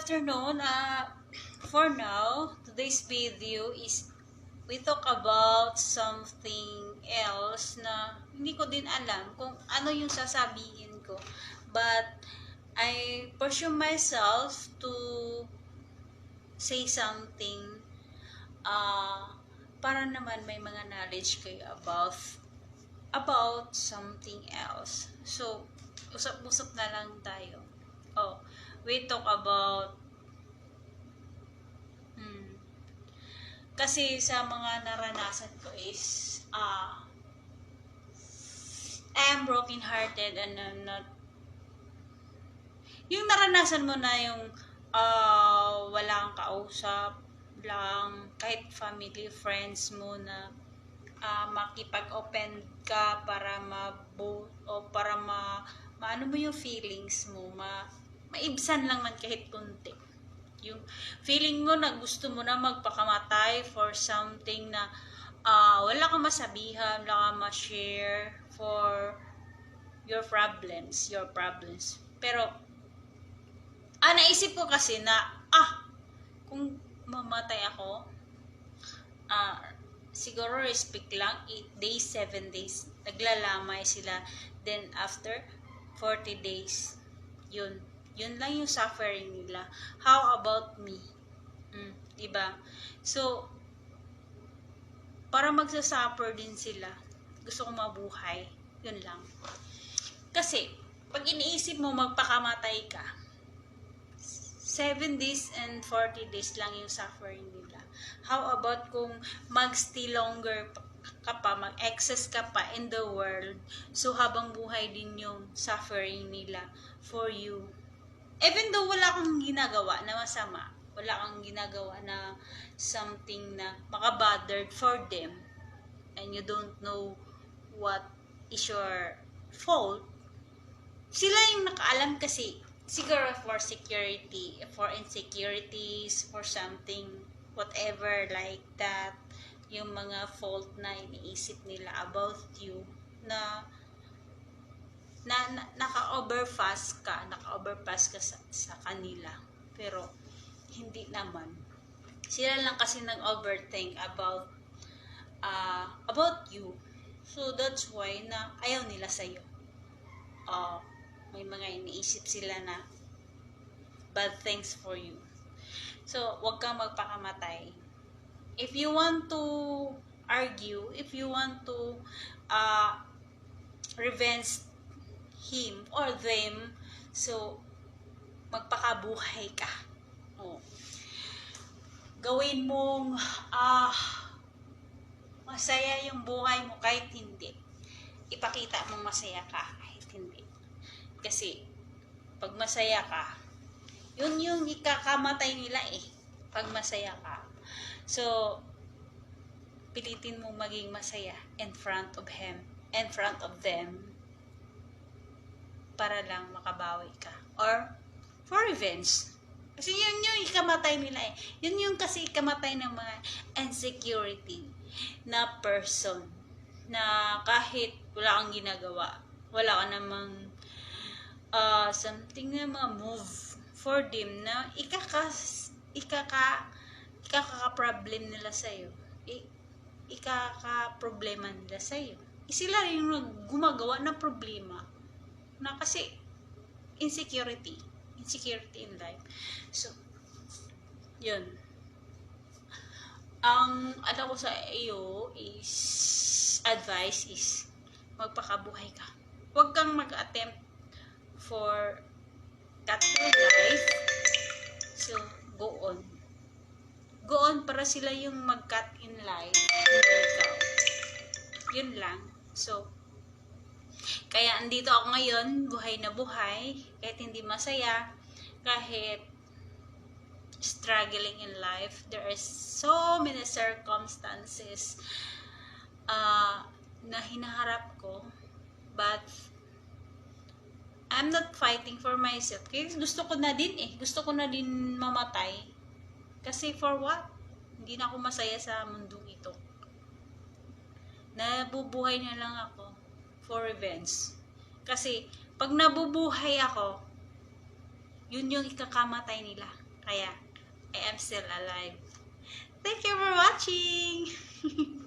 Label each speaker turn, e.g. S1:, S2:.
S1: afternoon. For now, today's video is we talk about something else na hindi ko din alam kung ano yung sasabihin ko. But I pursue myself to say something para naman may mga knowledge kayo about something else. So, usap-usap na lang tayo. We talk about kasi sa mga naranasan ko is I am broken hearted and I'm not yung naranasan mo na yung walang kausap lang, kahit family, friends mo na makipag-open ka para para maano mo yung feelings mo, maibsan lang man kahit kunti. Yung feeling mo na gusto mo na magpakamatay for something na wala kang masabihan, wala kang ma-share for your problems. Pero, naisip ko kasi na, kung mamatay ako, siguro respect lang, 8 days, 7 days, naglalamay sila. Then, after 40 days, yun lang yung suffering nila. How about me? Diba? So, para magsasuffer din sila, gusto ko mabuhay. Yun lang. Kasi, pag iniisip mo magpakamatay ka, 7 days and 40 days lang yung suffering nila. How about kung mag-stay longer ka pa, mag-excess ka pa in the world, so habang buhay din yung suffering nila for you. Even though wala kang ginagawa na masama, wala kang ginagawa na something na makabothered for them, and you don't know what is your fault, sila yung nakaalam kasi, siguro for security, for insecurities, for something, whatever like that, yung mga fault na iniisip nila about you, na naka-overpass ka sa kanila. Pero, hindi naman. Sila lang kasi nag-overthink about you. So, that's why na ayaw nila sa'yo. May mga iniisip sila na bad things for you. So, wag kang magpakamatay. If you want to argue, if you want to revenge him or them, so magpakabuhay ka. Gawin mong masaya yung buhay mo kahit hindi. Ipakita mong masaya ka kahit hindi. Kasi pag masaya ka, yun yung ikakamatay nila pag masaya ka. So, pilitin mong maging masaya in front of them para lang makabawi ka. Or, for revenge. Kasi yun yung ikamatay nila Yun yung kasi ikamatay ng mga insecurity na person. Na kahit wala kang ginagawa, wala ka namang something na mga move for them na ikaka-problem nila sa'yo. Ikaka-problema nila sa'yo. Sila yung gumagawa ng problema. Na kasi insecurity in life. So, yun. Ang ko sa iyo advice is magpakabuhay ka. Huwag kang mag-attempt for cut your life. So, go on para sila yung mag-cut in life, hindi ikaw. Yun lang. So, kaya andito ako ngayon, buhay na buhay, kahit hindi masaya, kahit struggling in life. There are so many circumstances na hinaharap ko, but I'm not fighting for myself. Kasi gusto ko na din mamatay. Kasi for what? Hindi na ako masaya sa mundong ito. Nabubuhay na lang ako for revenge. Kasi, pag nabubuhay ako, yun yung ikakamatay nila. Kaya, I am still alive. Thank you for watching!